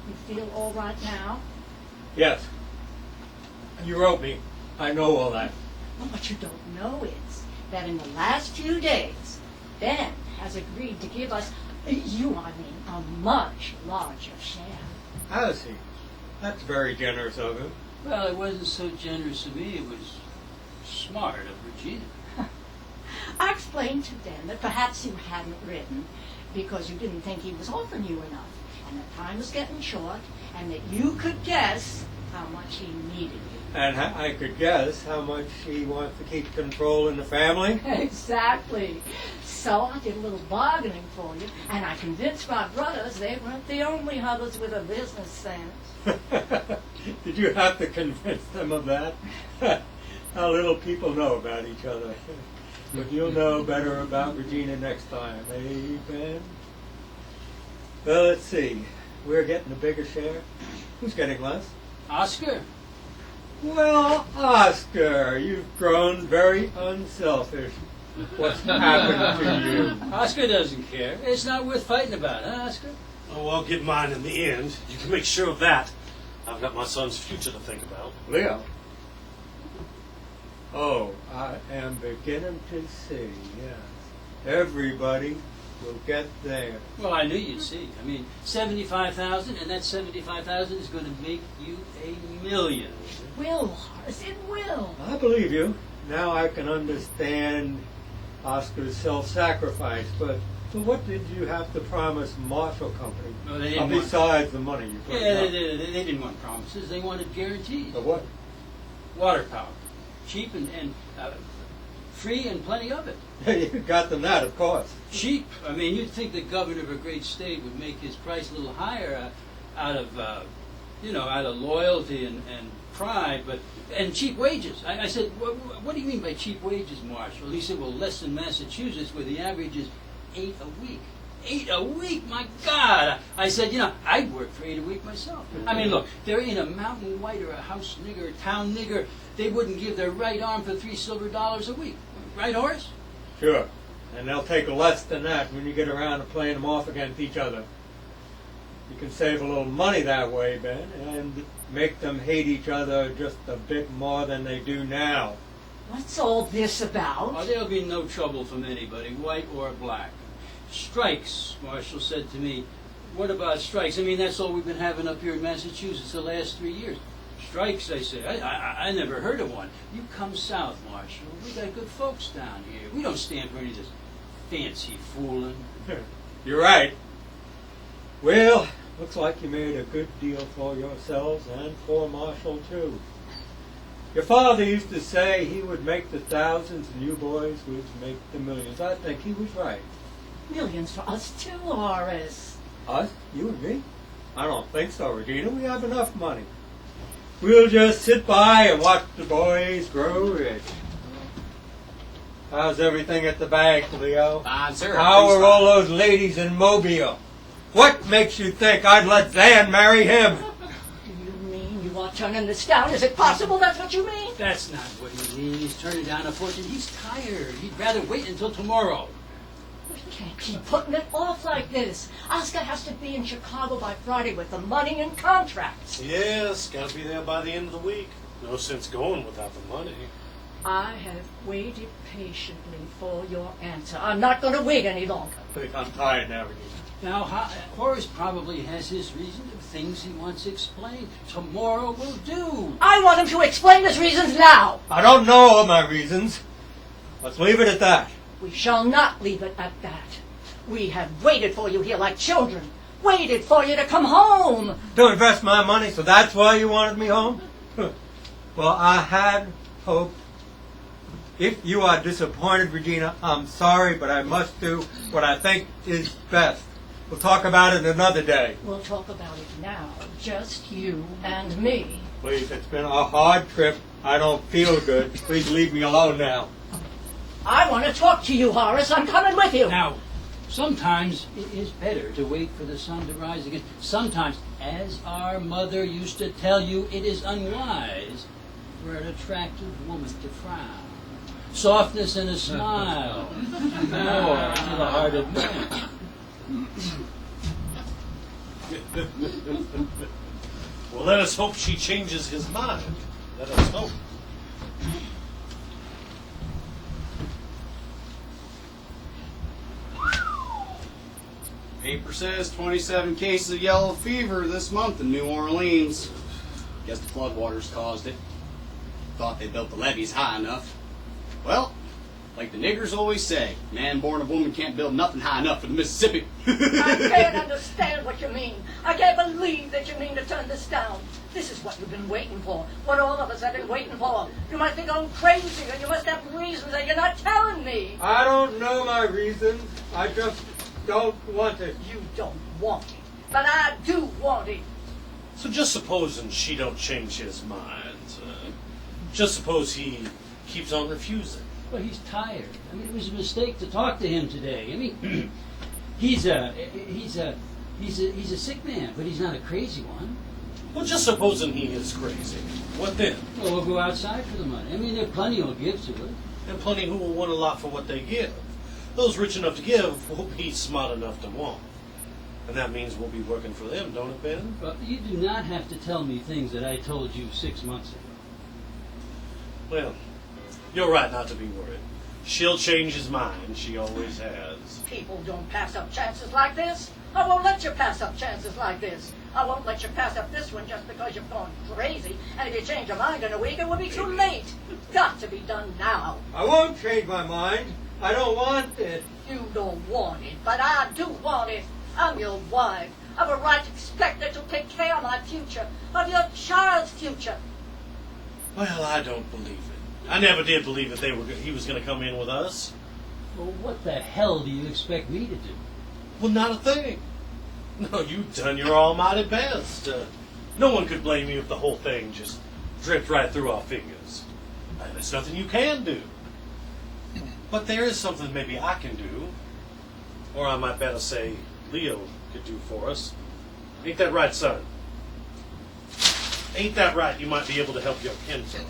You feel all right now? Yes. You wrote me. I know all that. Well, what you don't know is that in the last few days, Ben has agreed to give us, a much larger share. Has he? That's very generous of him. Well, it wasn't so generous of me. It was smart of Regina. I explained to Ben that perhaps you hadn't written because you didn't think he was offering you enough, and that time was getting short, and that you could guess how much he needed you. And I could guess how much he wants to keep control in the family. Exactly. So I did a little bargaining for you, and I convinced my brothers they weren't the only hubbers with a business sense. Did you have to convince them of that? How little people know about each other. But you'll know better about Regina next time, eh, Ben? Well, let's see. We're getting a bigger share. Who's getting less? Oscar? Well, Oscar, you've grown very unselfish. What's happened to you? Oscar doesn't care. It's not worth fighting about, huh, Oscar? Oh, I'll get mine in the end. You can make sure of that. I've got my son's future to think about. Leo? Oh, I am beginning to see, yes. Everybody will get there. Well, I knew you'd see. I mean, 75,000, and that 75,000 is going to make you $1 million. Will, Horace, it will. I believe you. Now I can understand Oscar's self-sacrifice, but what did you have to promise Marshall Company? No, they didn't want- besides the money you put Yeah, up? they didn't want promises. They wanted guarantees. Of what? Water power. Cheap and free and plenty of it. You got them that, of course. Cheap. I mean, you'd think the governor of a great state would make his price a little higher out of loyalty and pride, and cheap wages. I said, what do you mean by cheap wages, Marshall? He said, well, less than Massachusetts, where the average is 8 a week. 8 a week, my God! I said, I'd work for 8 a week myself. I mean, look, there ain't a mountain white or a house nigger or a town nigger they wouldn't give their right arm for $3 silver a week. Right, Horace? Sure. And they'll take less than that when you get around to playing them off against each other. You can save a little money that way, Ben, and make them hate each other just a bit more than they do now. What's all this about? Oh, there'll be no trouble from anybody, white or black. Strikes, Marshall said to me. What about strikes? I mean, that's all we've been having up here in Massachusetts the last 3 years. Strikes, I said. I never heard of one. You come south, Marshall. We got good folks down here. We don't stand for any of this fancy fooling. You're right. Well, looks like you made a good deal for yourselves and for Marshall, too. Your father used to say he would make the thousands and you boys would make the millions. I think he was right. Millions for us too, Horace. Us? You and me? I don't think so, Regina. We have enough money. We'll just sit by and watch the boys grow rich. How's everything at the bank, Leo? Fine, sir. How are all those ladies in Mobile? What makes you think I'd let Zan marry him? Do you mean you are turning this down? Is it possible that's what you mean? That's not what he means. He's turning down a fortune. He's tired. He'd rather wait until tomorrow. We can't keep putting it off like this. Oscar has to be in Chicago by Friday with the money and contracts. Yes, gotta be there by the end of the week. No sense going without the money. I have waited patiently for your answer. I'm not going to wait any longer. I think I'm tired now, Regina. Now, Horace probably has his reasons of things he wants explained. Tomorrow will do. I want him to explain his reasons now. I don't know all my reasons. Let's leave it at that. We shall not leave it at that. We have waited for you here like children. Waited for you to come home. To invest my money, so that's why you wanted me home? Well, I had hoped. If you are disappointed, Regina, I'm sorry, but I must do what I think is best. We'll talk about it another day. We'll talk about it now. Just you and me. Please, it's been a hard trip. I don't feel good. Please leave me alone now. I want to talk to you, Horace. I'm coming with you. Now, sometimes it is better to wait for the sun to rise again. Sometimes, as our mother used to tell you, it is unwise for an attractive woman to frown. Softness and a smile more to the heart of man. Well, let us hope she changes his mind. Let us hope. Paper says 27 cases of yellow fever this month in New Orleans. Guess the floodwaters caused it. Thought they built the levees high enough. Well, like the niggers always say, man born of woman can't build nothing high enough for the Mississippi. I can't understand what you mean. I can't believe that you mean to turn this down. This is what you've been waiting for. What all of us have been waiting for. You might think I'm crazy, and you must have reasons that you're not telling me. I don't know my reasons. I just don't want it. You don't want it, but I do want it. So just supposing she don't change his mind. Just suppose he keeps on refusing. Well, he's tired. I mean, it was a mistake to talk to him today. I mean, he's a sick man, but he's not a crazy one. Well, just supposing he is crazy. What then? Well, we'll go outside for the money. I mean, there are plenty who'll give to it. And plenty who will want a lot for what they give. Those rich enough to give will be smart enough to want. And that means we'll be working for them, don't it, Ben? But you do not have to tell me things that I told you 6 months ago. Well, you're right not to be worried. She'll change his mind. She always has. People don't pass up chances like this. I won't let you pass up chances like this. I won't let you pass up this one just because you've gone crazy. And if you change your mind in a week, it will be too late. Got to be done now. I won't change my mind. I don't want it. You don't want it, but I do want it. I'm your wife. I've a right to expect that you'll take care of my future, of your child's future. Well, I don't believe it. I never did believe that he was going to come in with us. Well, what the hell do you expect me to do? Well, not a thing. No, you've done your almighty best. No one could blame you if the whole thing just dripped right through our fingers. There's nothing you can do. But there is something maybe I can do. Or I might better say Leo could do for us. Ain't that right, son? Ain't that right? You might be able to help your kinfolk.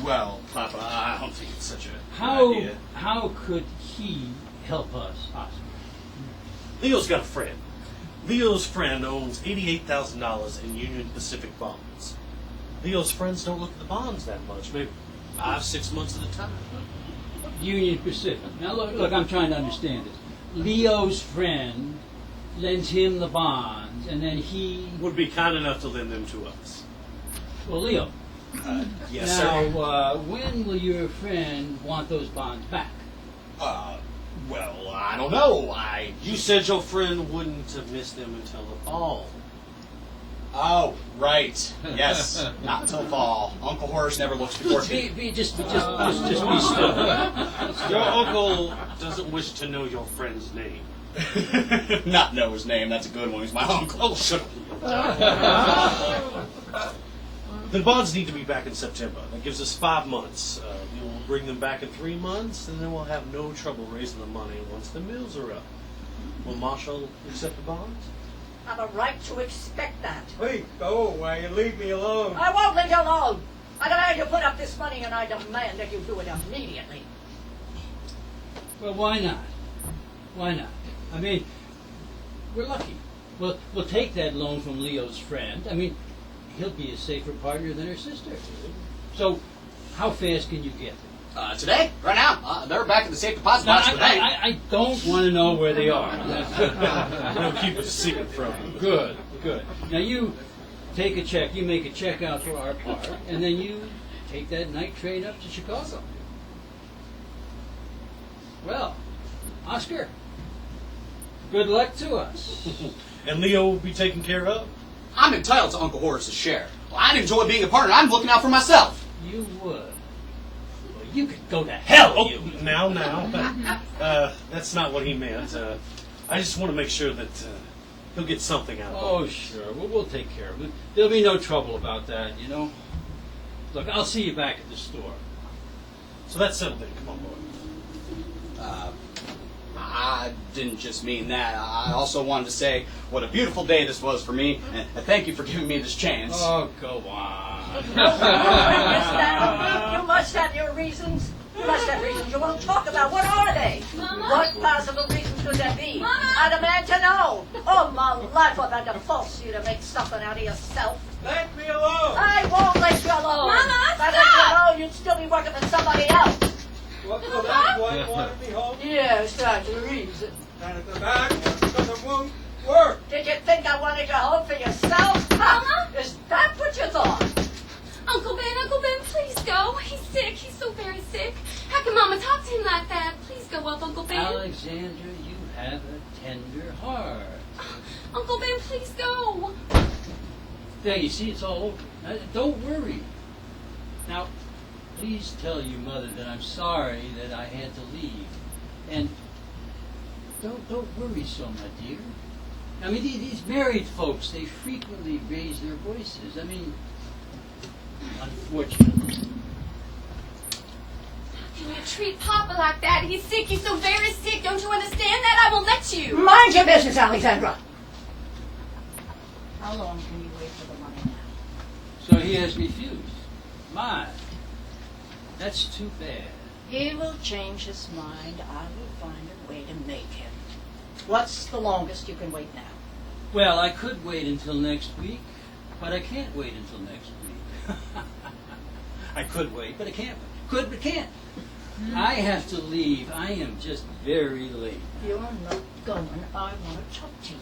Well, Papa, I don't think it's such a good idea. How could he help us, Oscar? Leo's got a friend. Leo's friend owns $88,000 in Union Pacific bonds. Leo's friends don't look at the bonds that much, maybe 5-6 months at a time. Union Pacific. Now, look, I'm trying to understand this. Leo's friend lends him the bonds, and then he... Would be kind enough to lend them to us. Well, Leo. Yes, now, sir. when will your friend want those bonds back? Well, I don't know. You said your friend wouldn't have missed them until the fall. Oh, right. Yes, not until fall. Uncle Horace never looks before Just tea. be still. Your uncle doesn't wish to know your friend's name. Not know his name. That's a good one. He's my uncle. Oh, shut up. The bonds need to be back in September. That gives us 5 months. We'll bring them back in 3 months, and then we'll have no trouble raising the money once the mills are up. Will Marshall accept the bonds? I've a right to expect that. Please go away and leave me alone. I won't leave you alone. I demand you put up this money, and I demand that you do it immediately. Well, why not? Why not? I mean, we're lucky. We'll take that loan from Leo's friend. I mean, he'll be a safer partner than her sister. So, how fast can you get them? Today? Right now? They're back in the safe deposit Now, box today. I don't want to know where they are. We'll keep it a secret from you. Good. Now you take a check, you make a check out for our part, and then you take that night train up to Chicago. Well, Oscar, good luck to us. And Leo will be taken care of? I'm entitled to Uncle Horace's share. Well, I'd enjoy being a partner. I'm looking out for myself. You would. Well, you could go to hell, Oh, you. now. That's not what he meant. I just want to make sure that he'll get something out of it. Oh, sure. We'll take care of it. There'll be no trouble about that, you know. Look, I'll see you back at the store. So that's settled then. Come on, boy. I didn't just mean that. I also wanted to say what a beautiful day this was for me, and thank you for giving me this chance. Oh, go on. You must have your reasons. You must have reasons you won't talk about. What are they? Mama? What possible reasons could that be? Mama! I demand to know. All my life I've had to force you to make something out of yourself. Let me alone! I won't let you alone. Mama, If I let you stop! alone, you'd still be working for somebody else. What, so that's why you wanted me home? Yes, that's the reason. And at the back, because it won't work. Did you think I wanted you home for yourself? Mama? Is that what you thought? Uncle Ben, please go. He's sick. He's so very sick. How can Mama talk to him like that? Please go up, Uncle Ben. Alexandra, you have a tender heart. Uncle Ben, please go. There, you see, it's all over. Now, don't worry. Now, please tell your mother that I'm sorry that I had to leave. And don't worry so, my dear. I mean, these married folks, they frequently raise their voices. I mean, unfortunately. How can you treat Papa like that? He's sick. He's so very sick. Don't you understand that? I won't let you. Mind your business, Alexandra. How long can you wait for the money now? So he has refused. My, that's too bad. He will change his mind. I will find a way to make him. What's the longest you can wait now? Well, I could wait until next week, but I can't wait until next week. I could wait, but I can't. Could, but can't. I have to leave. I am just very late. You're not going. I want to talk to you.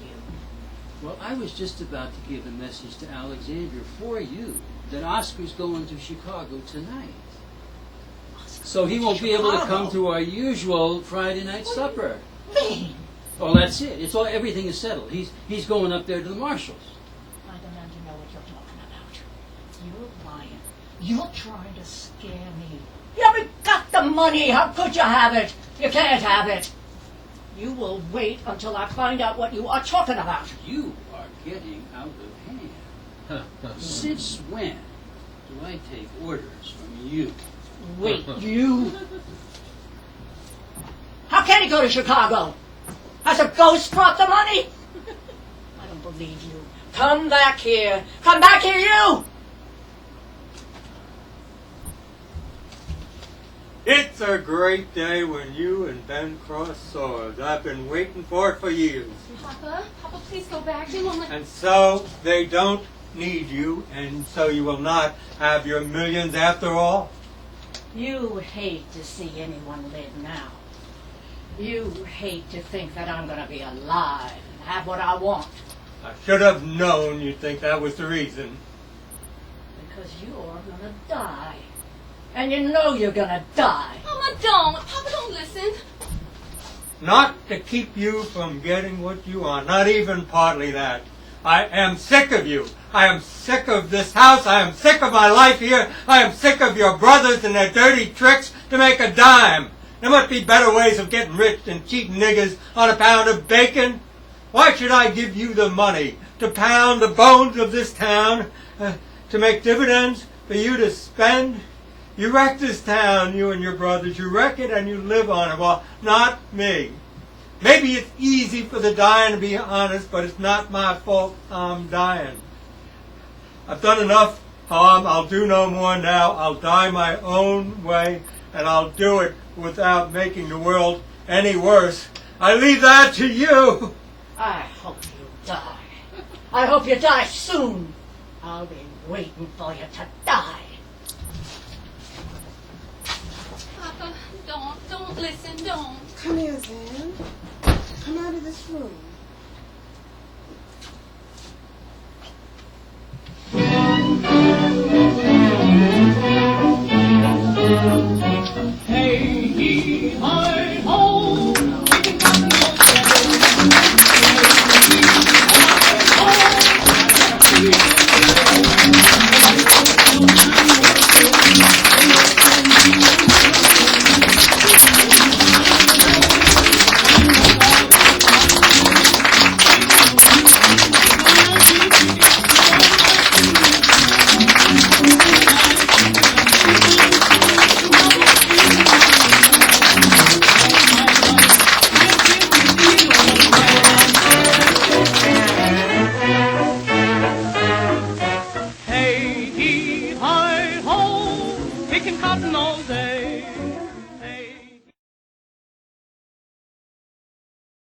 Well, I was just about to give a message to Alexandra for you that Oscar's going to Chicago tonight. So he won't be able to come to our usual Friday night supper. Me? Well, that's it. It's all. Everything is settled. He's going up there to the Marshalls. I demand to know what you're talking about. You're lying. You're trying to scare me. You haven't got the money. How could you have it? You can't have it. You will wait until I find out what you are talking about. You are getting out of hand. Since when do I take orders from you? Wait, you? How can he go to Chicago? Has a ghost brought the money? I don't believe you. Come back here. Come back here, you! It's a great day when you and Ben cross swords. I've been waiting for it for years. Papa, please go back. They won't let. And so they don't need you, and so you will not have your millions after all. You hate to see anyone live now. You hate to think that I'm going to be alive and have what I want. I should have known you'd think that was the reason. Because you're going to die. And you know you're going to die. Mama, don't. Papa, don't listen. Not to keep you from getting what you want, not even partly that. I am sick of you. I am sick of this house. I am sick of my life here. I am sick of your brothers and their dirty tricks to make a dime. There must be better ways of getting rich than cheating niggers on a pound of bacon. Why should I give you the money to pound the bones of this town, to make dividends for you to spend? You wreck this town, you and your brothers. You wreck it and you live on it. Well, not me. Maybe it's easy for the dying to be honest, but it's not my fault I'm dying. I've done enough harm. I'll do no more now. I'll die my own way, and I'll do it without making the world any worse. I leave that to you. I hope you die. I hope you die soon. I'll be waiting for you to die. Papa, don't listen, don't. Come here, Zan. Come out of this room. Hey, hi, ho. Hey, hi, ho, picking cotton all day.